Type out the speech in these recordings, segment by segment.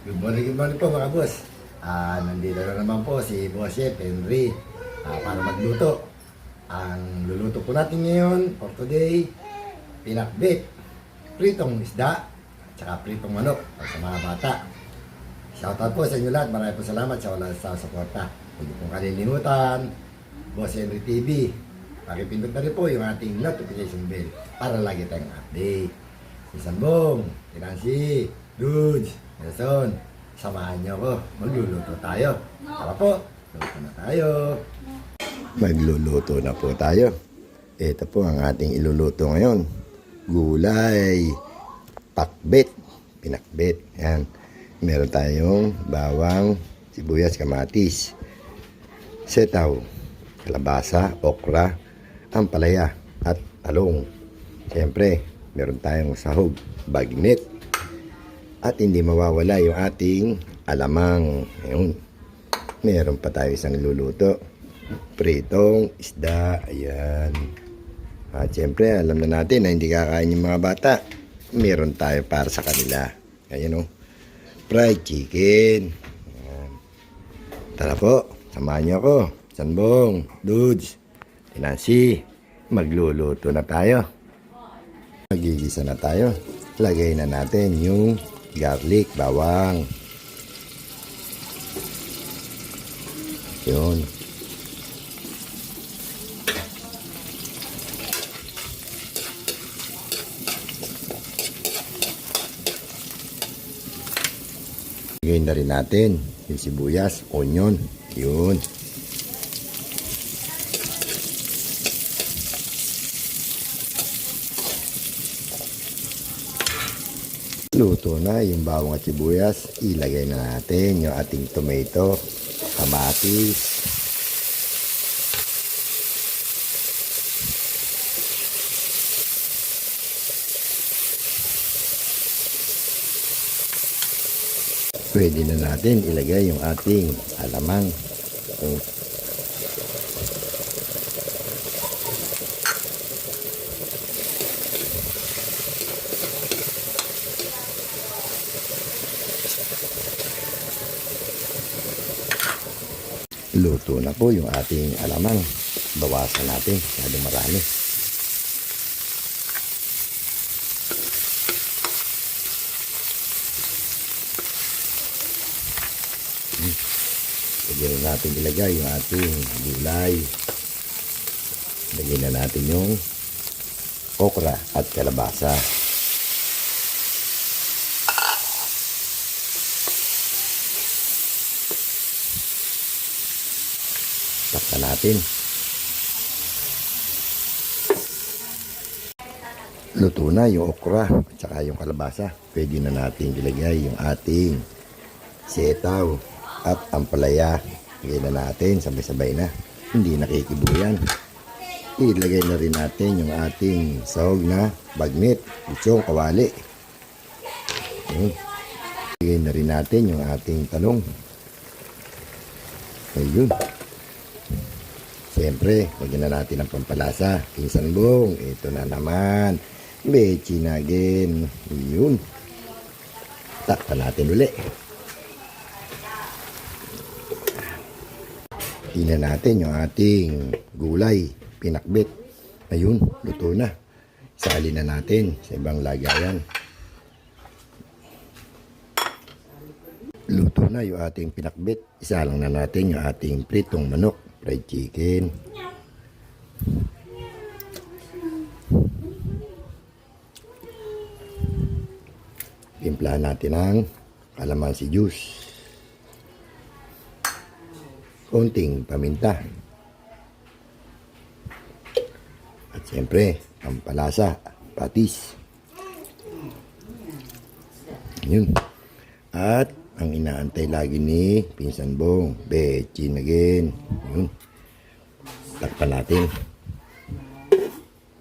Good morning po mga boss. Nandito na naman po si Boss Chef Henry para magluto. Ang luluto po natin ngayon for today, pinakbit, pritong isda, at saka pritong manok para sa mga bata. Shoutout po sa inyo lahat. Maraming po salamat sa wala sa suporta. Huwag niyo pong kalilimutan, Boss Henry TV. Pakipindot na rin po yung ating notification bell para lagi tayong update. Si Sambong, si Nancy, Dudes, Nelson, samahan niyo ako. Magluluto tayo. Tara po, luto na tayo. Magluluto na po tayo. Ito po ang ating iluluto ngayon. Gulay, pakbit, pinakbit. Yan. Meron tayong bawang, sibuyas, kamatis, setaw, kalabasa, okra, ampalaya, at talong. Siyempre, meron tayong sahog, bagnit, at hindi mawawala yung ating alamang. Ayun. Meron pa tayo isang niluluto, pritong isda. Ayan. At siyempre, alam na natin na hindi kakain yung mga bata. Meron tayo para sa kanila. Ayan o. Fried chicken. Ayan. Tara po, samahan niyo ako. Sanbong, Dudes, Nancy, magluluto na tayo. Magigisa na tayo. Lagay na natin yung garlic, bawang. Yun. Lagay na rin natin yung sibuyas, onion. Yun. Luto na yung bawang at sibuyas. Ilagay na natin yung ating tomato, kamatis, pwede na natin ilagay yung ating alamang. Luto na po yung ating alamang. Bawasan natin, masyadong marami. Pwede natin ilagay yung ating gulay. Lagyan na natin yung okra at kalabasa. Takpan natin. Luto na yung okra at saka yung kalabasa. Pwede na natin ilagay yung ating setaw at ampalaya. Ilagay na natin, sabay-sabay na. Hindi nakikibuyan. Ilagay na rin natin yung ating sahog na bagnit, lechong, kawali. Ilagay na rin natin yung ating talong. Ayun. Siyempre, lagyan na natin ang pampalasa. Sanbong, ito na naman. Bechin again. Yun. Takpan natin uli. Tingnan natin yung ating gulay, pinakbit. Ayun, luto na. Salin na natin sa ibang lagayan. Luto na yung ating pinakbit. Isa lang na natin yung ating pritong manok, fried chicken. Timplahan natin ang kalamansi juice. Konting paminta. At siyempre, pampalasa, patis. Yun. At ang inaantay lagi ni Pinsan Bong, bechin again. Yun. Takpan natin.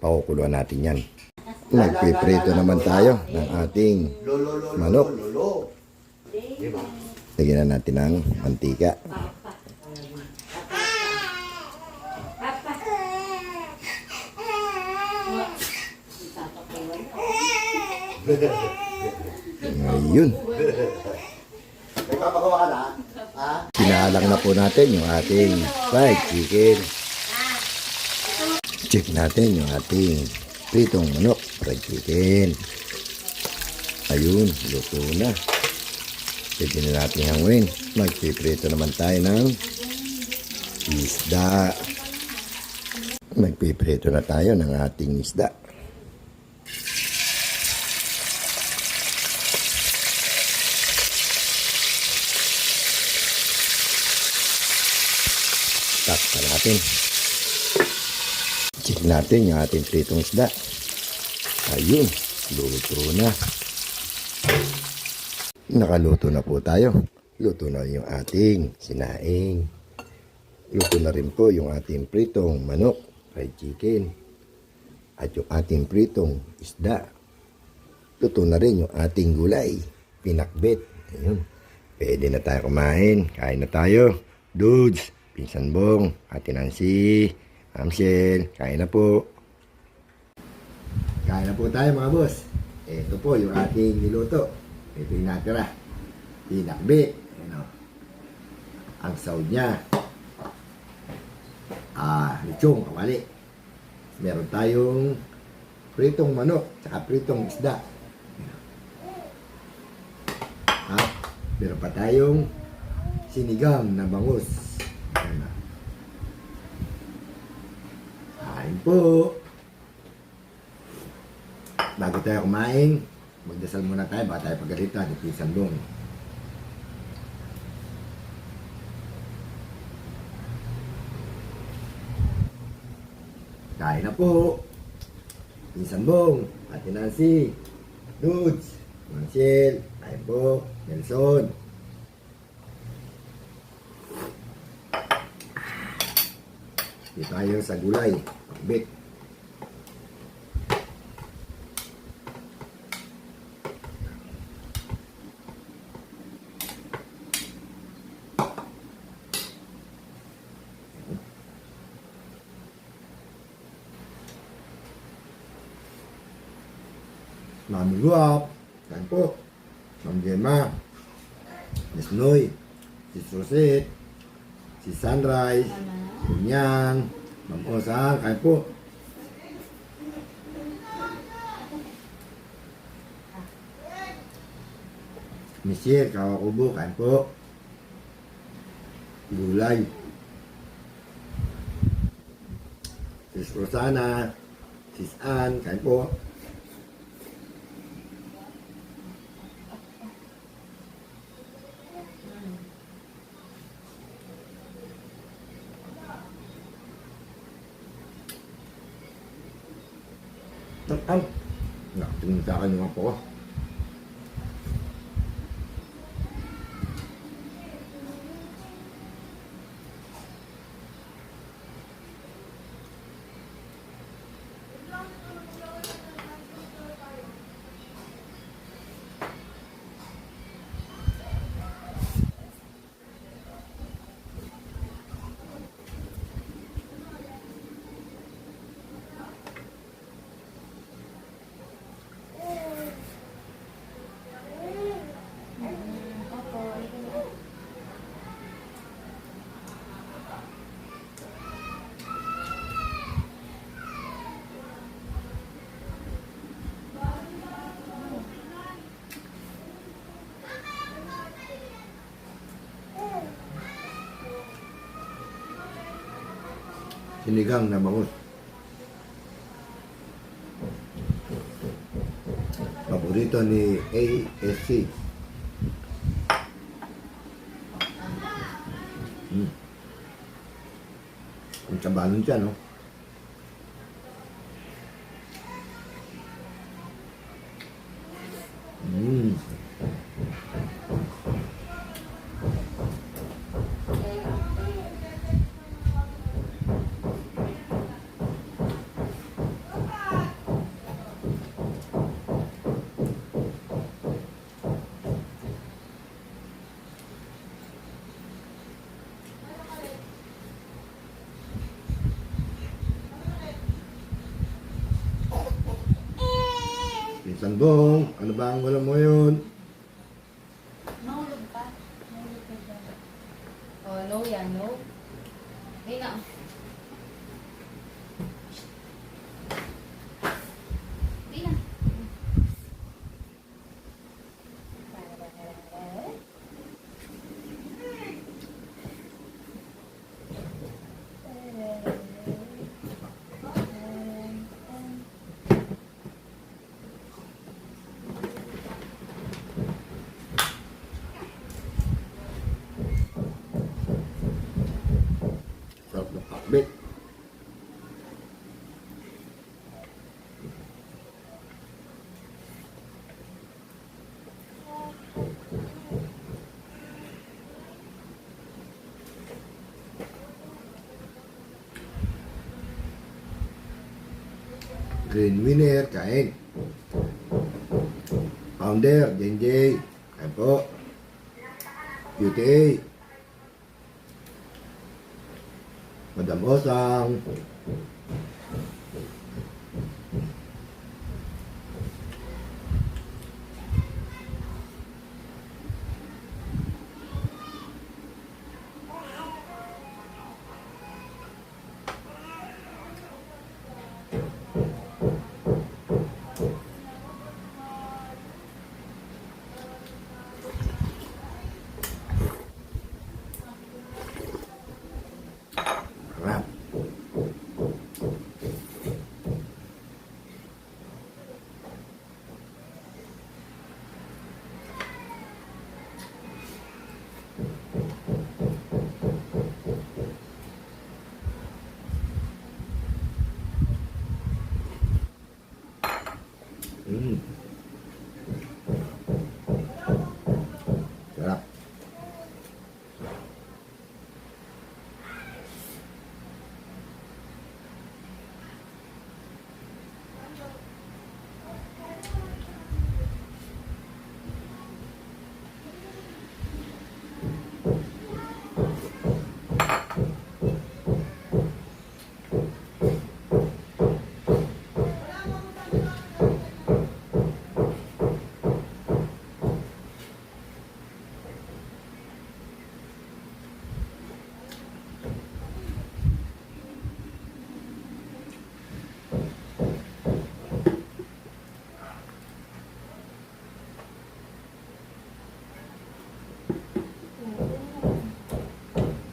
Pakukuluan natin yan. Nagpiprito naman tayo ng ating manok. Lagyan na natin ng mantika. Ngayon. magpapagawa ka na? Ha? Sinalang na po natin yung ating fried chicken. Check natin yung ating pritong manok, fried chicken. Ayun, luto na. Pwede na natin hanguin. Magpiprito naman tayo ng isda. Magpiprito na tayo ng ating isda. Takpan natin. Check natin yung ating pritong isda. Ayun, luto na. Nakaluto na po tayo. Luto na yung ating sinaing. Luto na rin po yung ating pritong manok, fried chicken. At yung ating pritong isda. Luto na rin yung ating gulay, pinakbet. Ayun. Pwede na tayo kumain. Kain na tayo. Dudes, Pinsan Bong, Ate Nancy, Amsel, kain na po. Kain na po tayo mga boss. Ito po yung ating niluto. Ito yung natira. Pinakbet. Ano? Ang sahod niya. Lechong, kawali. Meron tayong pritong manok, tsaka pritong isda. At meron pa tayong sinigang na bangus. Ayan. Kain po. Bago tayo kumain, magdasal muna tayo, baka tayo pagalitan ni Pinsan Bong. Kain na po. Pinsan Bong, Ate Nancy, Dudes, Marcel, kain po, Nelson. Dito tayo sa gulay, pakbet. Mami Guap, kain po. Ma'am Gemma, Miss Noy, Sis Rosette, si Sunrise, Kunyang, Ma'am Osang, kain po. Michelle, Kawakubo, kain po. Gulay. Sis Rosana, Sis Ann, kain po. Nakatingin sa akin yung apo ko. Sinigang na bangus. Paborito ni ASC. Ang kabalon siya, no? Pinsan Bong, ano ba ang wala mo yun? Mahulog ka? Oh, no yan, no. Hindi na. Hindi na. Sarap ng pakbet. Green winner, kain. Founder, Jenjay, kain po. UTA. Madam Osang. Sarap. Mm. Sarap.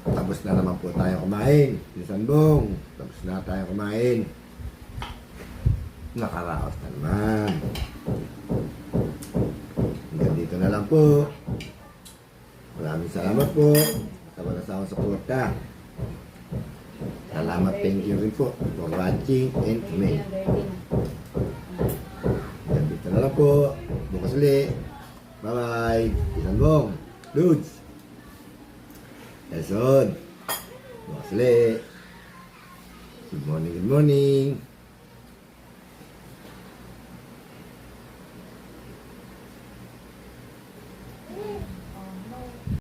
Tapos na naman po tayo kumain. Pinsan Bong, tapos na tayo kumain. Nakaraos na naman. Hanggang dito na lang po. Maraming salamat po sa walang sawang suporta. Salamat, thank you rin po for watching and me. Hanggang dito na lang po. Bukas ulit. Bye-bye. Pinsan Bong, Dudes. Nelson. Bukas ulit. Good morning, good morning.